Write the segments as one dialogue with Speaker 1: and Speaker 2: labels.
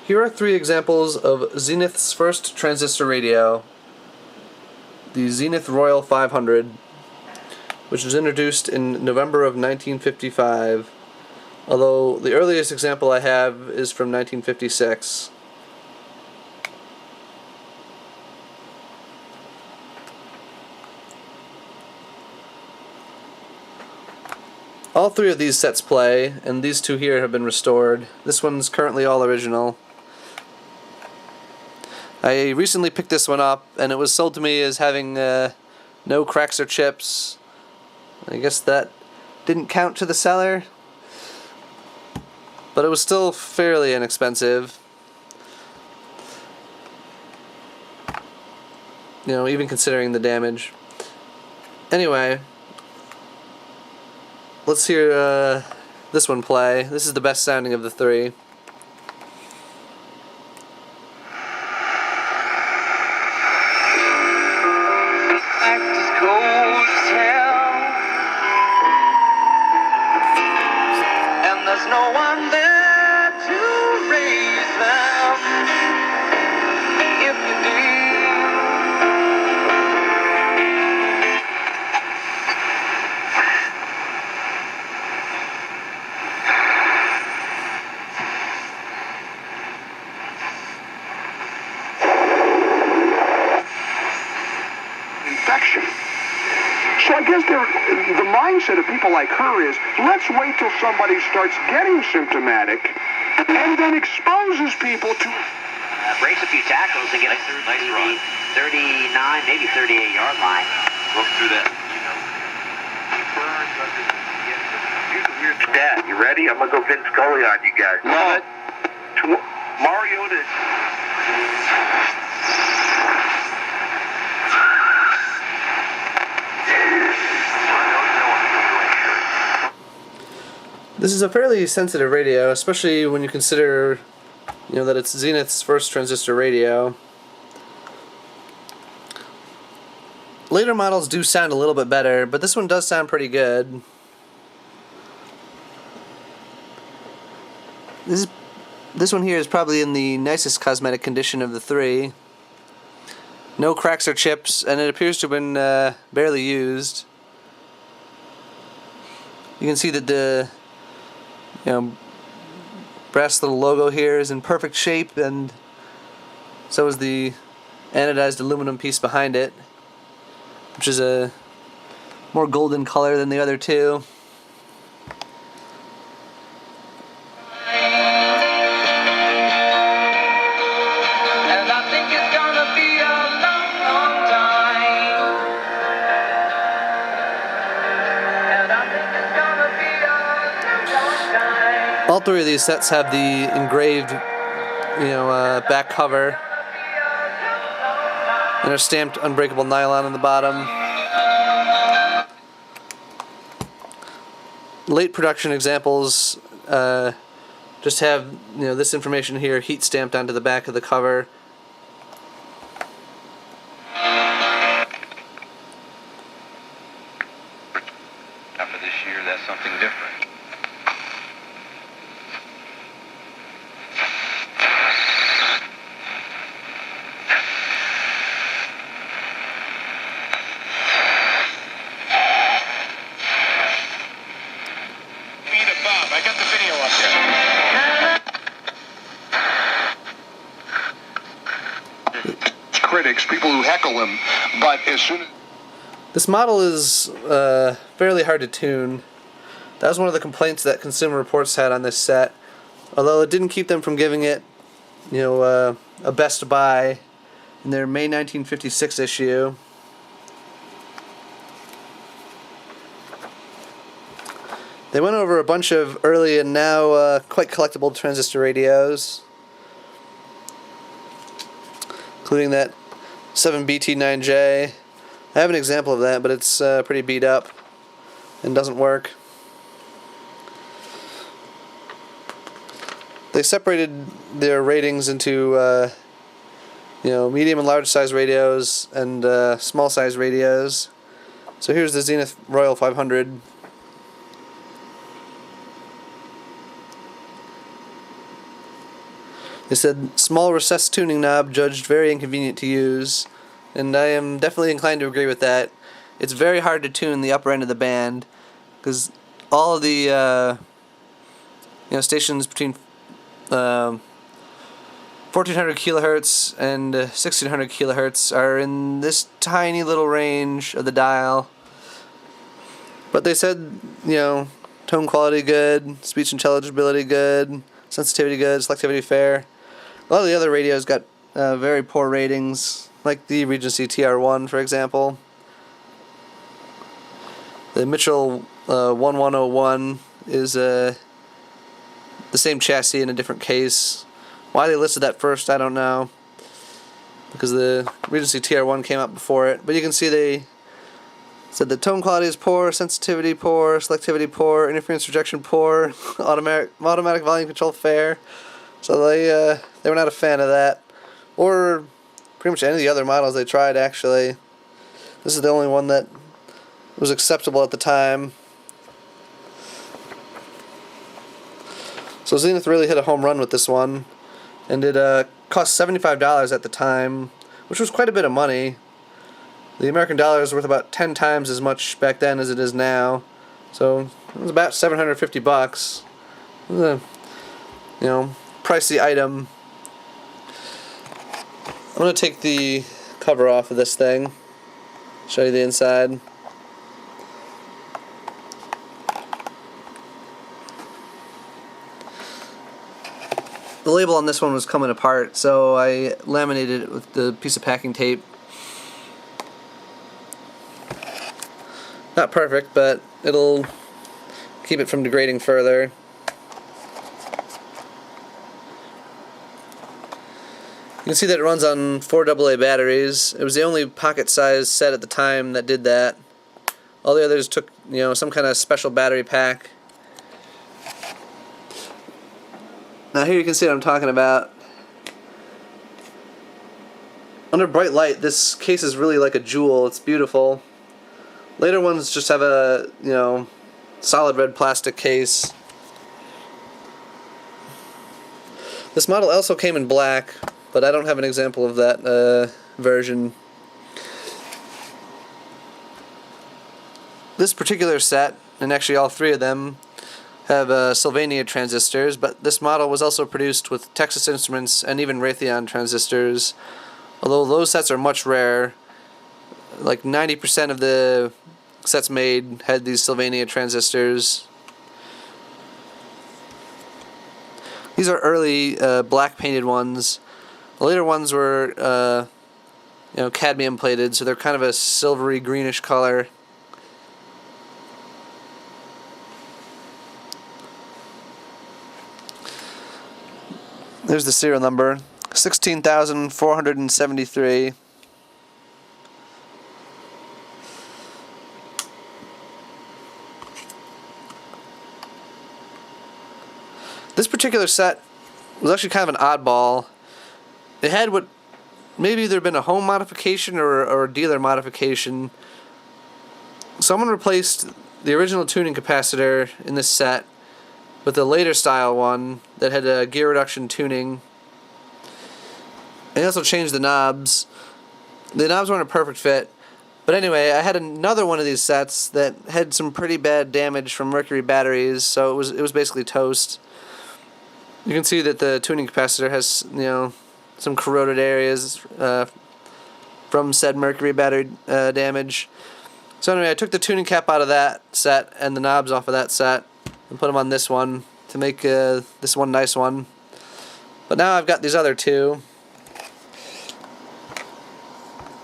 Speaker 1: Here are three examples of Zenith's first transistor radio, the Zenith Royal 500, which was introduced in November of 1955, although the earliest example I have is from 1956. All three of these sets play, and these two here have been restored. This one's currently all original. I recently picked this one up, and it was sold to me as having no cracks or chips. I guess that didn't count to the seller, but it was still fairly inexpensive. You know, even considering the damage. Anyway, let's hear this one play. This is the best sounding of the three.
Speaker 2: There's no one there to raise them if you did.
Speaker 3: Infection. So I guess the mindset of people like her is, let's wait till somebody starts getting symptomatic and then exposes people to...
Speaker 4: breaks a few tackles and get it through the 39, maybe 38-yard line.
Speaker 5: Look through that.
Speaker 3: Dad, you ready? I'm going to go Vince Scully on you guys.
Speaker 5: Love it.
Speaker 3: Mariota...
Speaker 1: This is a fairly sensitive radio, especially when you consider, that it's Zenith's first transistor radio. Later models do sound a little bit better, but this one does sound pretty good. This one here is probably in the nicest cosmetic condition of the three. No cracks or chips, and it appears to have been barely used. You can see that the brass little logo here is in perfect shape, and so is the anodized aluminum piece behind it, which is a more golden color than the other two.
Speaker 2: And I think it's gonna be a long, long time. And I think it's gonna be a long time.
Speaker 1: All three of these sets have the engraved, back cover, and are stamped unbreakable nylon on the bottom. Late production examples just have this information here heat stamped onto the back of the cover.
Speaker 5: After this year, that's something different.
Speaker 3: Bob, I got the video up there. Critics, people who heckle him, but as soon as...
Speaker 1: This model is fairly hard to tune. That was one of the complaints that Consumer Reports had on this set, although it didn't keep them from giving it, a best buy in their May 1956 issue. They went over a bunch of early and now quite collectible transistor radios, including that 7BT9J. I have an example of that, but it's pretty beat up and doesn't work. They separated their ratings into medium and large size radios and small size radios. So here's the Zenith Royal 500. They said, small recessed tuning knob judged very inconvenient to use, and I am definitely inclined to agree with that. It's very hard to tune the upper end of the band, because all of the stations between 1400 kilohertz and 1600 kilohertz are in this tiny little range of the dial. But they said, tone quality good, speech intelligibility good, sensitivity good, selectivity fair. A lot of the other radios got very poor ratings, like the Regency TR1, for example. The Mitchell 1101 is the same chassis in a different case. Why they listed that first, I don't know, because the Regency TR1 came out before it. But you can see they said the tone quality is poor, sensitivity poor, selectivity poor, interference rejection poor, automatic volume control fair. So they were not a fan of that, or pretty much any of the other models they tried. Actually, this is the only one that was acceptable at the time. So Zenith really hit a home run with this one, and it cost $75 at the time, which was quite a bit of money. The American dollar is worth about 10 times as much back then as it is now, so it was about $750. It was a, pricey item. I'm going to take the cover off of this thing, show you the inside. The label on this one was coming apart, so I laminated it with the piece of packing tape. Not perfect, but it'll keep it from degrading further. You can see that it runs on 4 AA batteries. It was the only pocket-sized set at the time that did that. All the others took, some kind of special battery pack. Now here you can see what I'm talking about. Under bright light, this case is really like a jewel. It's beautiful. Later ones just have a, solid red plastic case. This model also came in black, but I don't have an example of that version. This particular set, and actually all 3 of them, have Sylvania transistors, but this model was also produced with Texas Instruments and even Raytheon transistors, although those sets are much rarer. Like 90% of the sets made had these Sylvania transistors. These are early black painted ones. The later ones were cadmium plated, so they're kind of a silvery greenish color. There's the serial number, 16,473. This particular set was actually kind of an oddball. It had what maybe there had been a home modification or a dealer modification. Someone replaced the original tuning capacitor in this set with a later style one that had a gear reduction tuning. And they also changed the knobs. The knobs weren't a perfect fit. But anyway, I had another one of these sets that had some pretty bad damage from mercury batteries, so it was basically toast. You can see that the tuning capacitor has, some corroded areas from said mercury battery damage. So anyway, I took the tuning cap out of that set and the knobs off of that set and put them on this one to make this one nice one. But now I've got these other 2,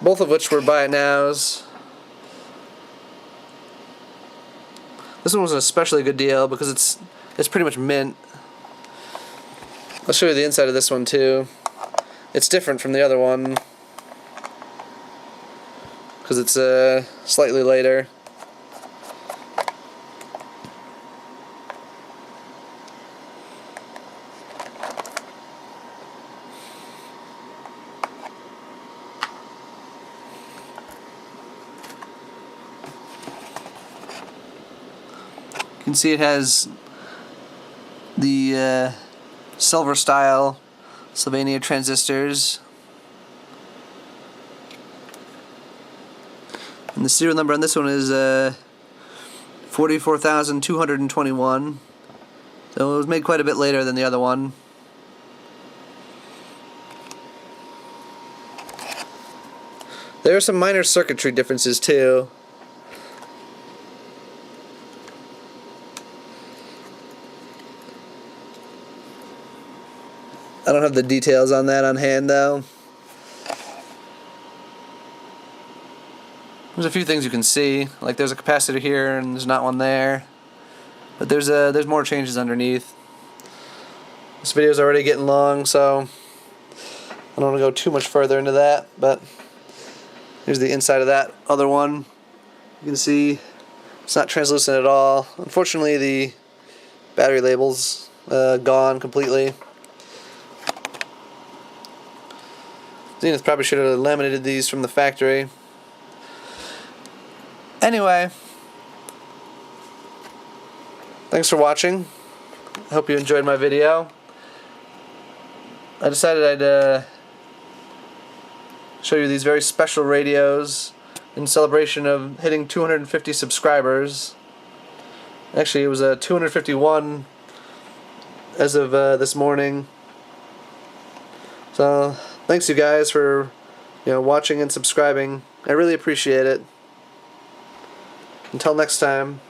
Speaker 1: both of which were buy it nows. This one was an especially good deal because it's pretty much mint. I'll show you the inside of this one too. It's different from the other one because it's slightly later. You can see it has the silver style Sylvania transistors. And the serial number on this one is 44,221. So it was made quite a bit later than the other one. There are some minor circuitry differences too. I don't have the details on that on hand though. There's a few things you can see, like there's a capacitor here and there's not one there. But there's more changes underneath. This video is already getting long, so I don't want to go too much further into that, but here's the inside of that other one. You can see it's not translucent at all. Unfortunately, the battery label's gone completely. Zenith probably should have laminated these from the factory. Anyway, thanks for watching. I hope you enjoyed my video. I decided I'd show you these very special radios in celebration of hitting 250 subscribers. Actually, it was 251 as of this morning. So, thanks you guys for watching and subscribing. I really appreciate it. Until next time.